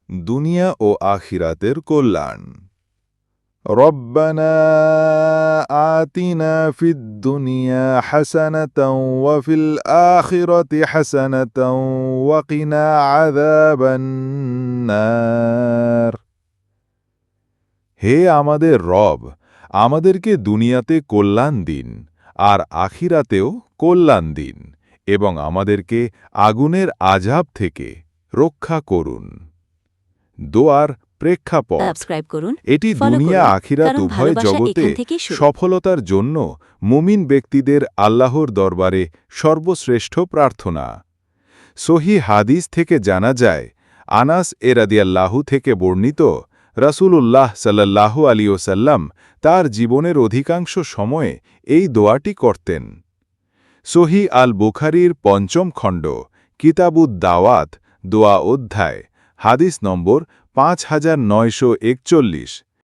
দুনিয়া ও আখিরাতের কল্যাণ। রব্বানা আতিনা ফিদ দুনিয়া হাসানাতাও ওয়া ফিল আখিরাতি হাসানাতাও ওয়া কিনা আযাবান নার। হে আমাদের রব, আমাদেরকে দুনিয়াতে কল্যাণ দিন আর আখিরাতেও কল্যাণ দিন এবং আমাদেরকে আগুনের আযাব থেকে রক্ষা করুন। দোয়ার প্রেক্ষাপট। সাবস্ক্রাইব করুন, এটি ফলো দুনিয়া করুন, আখিরাত কারণ উভয় ভালোবাসা জগতে এখান থেকেই শুরু। সফলতার জন্য মুমিন ব্যক্তিদের আল্লাহর দরবারে সর্বশ্রেষ্ঠ প্রার্থনা। সহি হাদিস থেকে জানা যায়, আনাস রাদিয়াল্লাহু থেকে বর্ণিত, রাসূলুল্লাহ সাল্লাল্লাহু আলাইহি ওয়াসাল্লাম তার জীবনের অধিকাংশ সময়ে এই দোয়াটি করতেন। সহি আল বুখারীর ৫ম খণ্ড, কিতাবুদ দাওয়াত, দোয়া অধ্যায়, হাদিস নম্বর 5941।